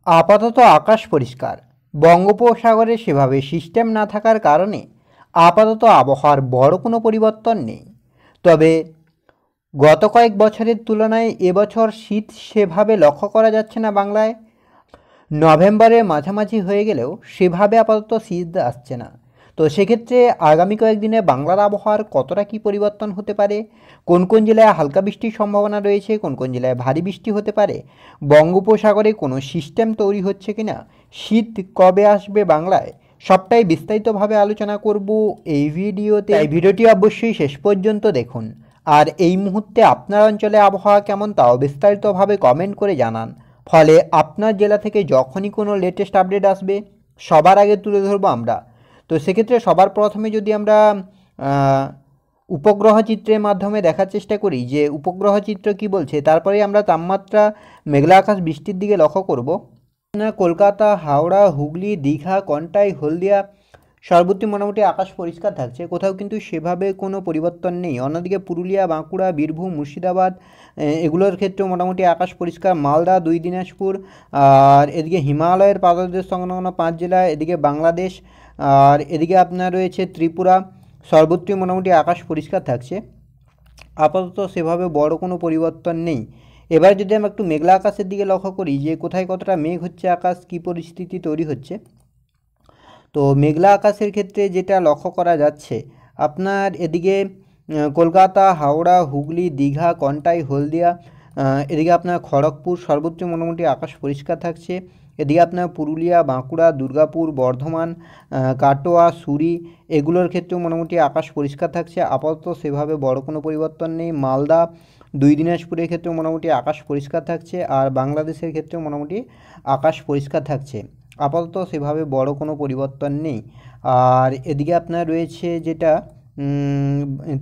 আপাতত আকাশ পরিষ্কার। বঙ্গোপসাগরে সেভাবে সিস্টেম না থাকার কারণে আপাতত আবহাওয়ার বড় কোনো পরিবর্তন নেই। তবে গত কয়েক বছরের তুলনায় এবছর শীত সেভাবে লক্ষ্য করা যাচ্ছে না বাংলায়। নভেম্বরের মাঝামাঝি হয়ে গেলেও সেভাবে আপাতত শীত আসছে না। তো সেক্ষেত্রে আগামী কয়েকদিনে বাংলার আবহাওয়ার কতটা কী পরিবর্তন হতে পারে, কোন কোন জেলায় হালকা বৃষ্টির সম্ভাবনা রয়েছে, কোন কোন জেলায় ভারী বৃষ্টি হতে পারে, বঙ্গোপসাগরে কোনো সিস্টেম তৈরি হচ্ছে কিনা, শীত কবে আসবে বাংলায়, সবটাই বিস্তারিতভাবে আলোচনা করব এই ভিডিওতে। এই ভিডিওটি অবশ্যই শেষ পর্যন্ত দেখুন। আর এই মুহূর্তে আপনার অঞ্চলে আবহাওয়া কেমন তাও বিস্তারিতভাবে কমেন্ট করে জানান। ফলে আপনার জেলা থেকে যখনই কোনো লেটেস্ট আপডেট আসবে সবার আগে তুলে ধরবো আমরা। তো সেক্ষেত্রে সবার প্রথমে যদি আমরা উপগ্রহ চিত্রের মাধ্যমে দেখার চেষ্টা করি যে উপগ্রহ চিত্র কি বলছে, তারপরে আমরা তাপমাত্রা, মেঘলা আকাশ, বৃষ্টির দিকে লক্ষ্য করব। কলকাতা, হাওড়া, হুগলি, দীঘা, কন্টাই, হলদিয়া সর্বত্রই মোটামুটি আকাশ পরিষ্কার থাকছে, কোথাও কিন্তু সেভাবে কোনো পরিবর্তন নেই। অন্যদিকে পুরুলিয়া, বাঁকুড়া, বীরভূম, মুর্শিদাবাদ এগুলোর ক্ষেত্রেও মোটামুটি আকাশ পরিষ্কার। মালদা, 2 দিনাজপুর, আর এদিকে হিমালয়ের পাদদেশ সংলগ্ন 5 জেলা, এদিকে বাংলাদেশ, আর এদিকে আপনার রয়েছে ত্রিপুরা, সর্বত্রই মোটামুটি আকাশ পরিষ্কার থাকছে। আপাতত সেভাবে বড় কোনো পরিবর্তন নেই। এবার যদি আমরা একটু মেঘলা আকাশের দিকে লক্ষ্য করি যে কোথায় কতটা মেঘ হচ্ছে, আকাশ কী পরিস্থিতি তৈরি হচ্ছে। তো মেঘলা আকাশের ক্ষেত্রে যেটা লক্ষ্য করা যাচ্ছে, আপনার এদিকে কলকাতা, হাওড়া, হুগলি, দীঘা, কন্টাই, হলদিয়া, এদিকে আপনার খড়গপুর সর্বোচ্চ মোটামুটি আকাশ পরিষ্কার থাকছে। এদিকে আপনার পুরুলিয়া, বাঁকুড়া, দুর্গাপুর, বর্ধমান, কাটোয়া, সুরি এগুলোর ক্ষেত্রেও মোটামুটি আকাশ পরিষ্কার থাকছে। আপাতত সেভাবে বড় কোনো পরিবর্তন নেই। মালদা, 2 দিনাজপুরের ক্ষেত্রেও মোটামুটি আকাশ পরিষ্কার থাকছে, আর বাংলাদেশের ক্ষেত্রেও মোটামুটি আকাশ পরিষ্কার থাকছে। আপাতত সেভাবে বড় কোনো পরিবর্তন নেই। আর এদিকে আপনার রয়েছে যেটা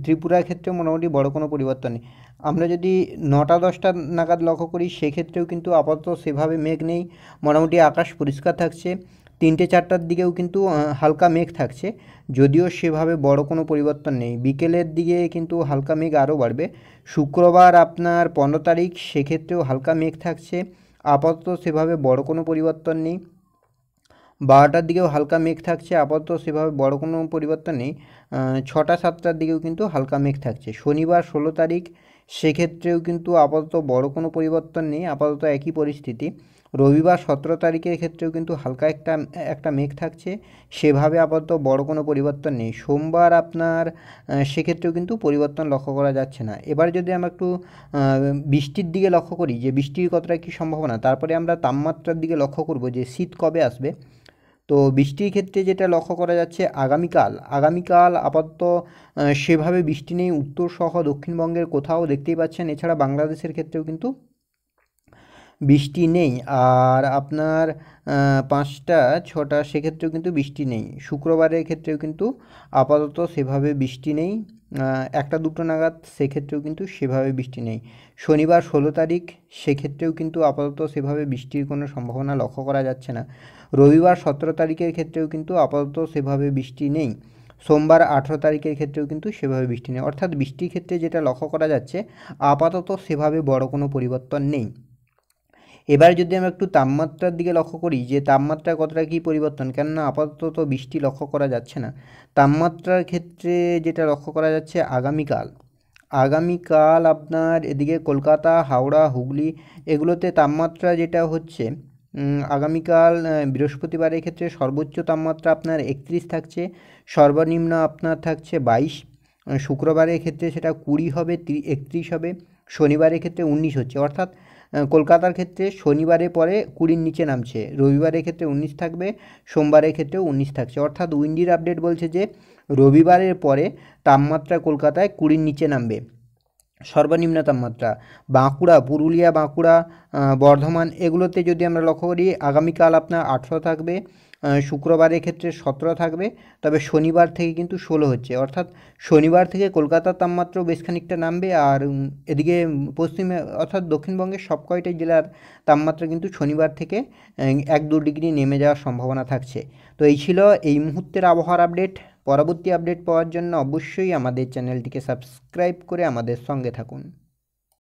ত্রিপুরার ক্ষেত্রে মোটামুটি বড় কোনো পরিবর্তন নেই। আমরা যদি 9টা-10টা নাগাদ লক্ষ্য করি সেক্ষেত্রেও কিন্তু আপাতত সেভাবে মেঘ নেই, মোটামুটি আকাশ পরিষ্কার থাকছে। 3টে-4টার দিকেও কিন্তু হালকা মেঘ থাকছে, যদিও সেভাবে বড় কোনো পরিবর্তন নেই। বিকেলের দিকে কিন্তু হালকা মেঘ আরও বাড়বে। শুক্রবার আপনার 15 তারিখ, সেক্ষেত্রেও হালকা মেঘ থাকছে। আপাতত সেভাবে বড় কোনো পরিবর্তন নেই। 12টার দিকেও হালকা মেঘ থাকছে, আপাতত সেভাবে বড় কোনো পরিবর্তন নেই। 6টা-7টার দিকেও কিন্তু হালকা মেঘ থাকছে। শনিবার 16 তারিখ, সেক্ষেত্রেও কিন্তু আপাতত বড় কোনো পরিবর্তন নেই, আপাতত একই পরিস্থিতি। রবিবার 17 তারিখের ক্ষেত্রেও কিন্তু হালকা একটা মেঘ থাকছে, সেভাবে আপাতত বড় কোনো পরিবর্তন নেই। সোমবার আপনার সেক্ষেত্রেও কিন্তু পরিবর্তন লক্ষ্য করা যাচ্ছে না। এবার যদি আমরা একটু বৃষ্টির দিকে লক্ষ্য করি যে বৃষ্টির কতটা কী সম্ভাবনা, তারপরে আমরা তাপমাত্রার দিকে লক্ষ্য করব যে শীত কবে আসবে। তো বৃষ্টির ক্ষেত্রে যেটা লক্ষ্য করা যাচ্ছে আগামীকাল আপাতত সেভাবে বৃষ্টি নেই। উত্তর সহ দক্ষিণবঙ্গের কোথাও দেখতেই পাচ্ছেন। এছাড়া বাংলাদেশের ক্ষেত্রেও কিন্তু বৃষ্টি নেই। আর আপনার 5টা-6টা সেক্ষেত্রেও কিন্তু বৃষ্টি নেই। শুক্রবারের ক্ষেত্রেও কিন্তু আপাতত সেভাবে বৃষ্টি নেই। 1টা-2টো নাগাদ সেক্ষেত্রেও কিন্তু সেভাবে বৃষ্টি নেই। শনিবার 16 তারিখ, সেক্ষেত্রেও কিন্তু আপাতত সেভাবে বৃষ্টির কোনো সম্ভাবনা লক্ষ্য করা যাচ্ছে না। রবিবার 17 তারিখের ক্ষেত্রেও কিন্তু আপাতত সেভাবে বৃষ্টি নেই। সোমবার 18 তারিখের ক্ষেত্রেও কিন্তু সেভাবে বৃষ্টি নেই। অর্থাৎ বৃষ্টির ক্ষেত্রে যেটা লক্ষ্য করা যাচ্ছে আপাতত সেভাবে বড় কোনো পরিবর্তন নেই। এবার যদি আমরা একটু তাপমাত্রার দিকে লক্ষ্য করি যে তাপমাত্রায় কতটা কী পরিবর্তন, কেননা আপাতত তো বৃষ্টি লক্ষ্য করা যাচ্ছে না। তাপমাত্রার ক্ষেত্রে যেটা লক্ষ্য করা যাচ্ছে আগামীকাল আপনার এদিকে কলকাতা, হাওড়া, হুগলি এগুলোতে তাপমাত্রা যেটা হচ্ছে আগামীকাল বৃহস্পতিবারের ক্ষেত্রে সর্বোচ্চ তাপমাত্রা আপনার 31 থাকছে, সর্বনিম্ন আপনার থাকছে 22। শুক্রবারের ক্ষেত্রে সেটা 20 হবে, 31 হবে। শনিবারের ক্ষেত্রে 19 হচ্ছে। অর্থাৎ কলকাতার ক্ষেত্রে শনিবারের পরে 20-র নিচে নামছে, রবিবারের ক্ষেত্রে 19 থাকবে, সোমবারের ক্ষেত্রেও 19 থাকছে। অর্থাৎ উইন্ডির আপডেট বলছে যে রবিবারের পরে তাপমাত্রা কলকাতায় 20-র নিচে নামবে সর্বনিম্ন তাপমাত্রা। পুরুলিয়া, বাঁকুড়া, বর্ধমান এগুলোতে যদি আমরা লক্ষ্য করি আগামীকাল আপনার 18 থাকবে, শুক্রবারের ক্ষেত্রে 17 থাকবে, তবে শনিবার থেকে কিন্তু 16 হচ্ছে। অর্থাৎ শনিবার থেকে কলকাতার তাপমাত্রাও বেশ খানিকটা নামবে। আর এদিকে পশ্চিমে অর্থাৎ দক্ষিণবঙ্গের সব কয়টা জেলার তাপমাত্রা কিন্তু শনিবার থেকে 1-2 ডিগ্রি নেমে যাওয়ার সম্ভাবনা থাকছে। তো এই ছিল এই মুহূর্তের আবহাওয়ার আপডেট। পরবর্তী আপডেট পাওয়ার জন্য অবশ্যই আমাদের চ্যানেলটিকে সাবস্ক্রাইব করে আমাদের সঙ্গে থাকুন।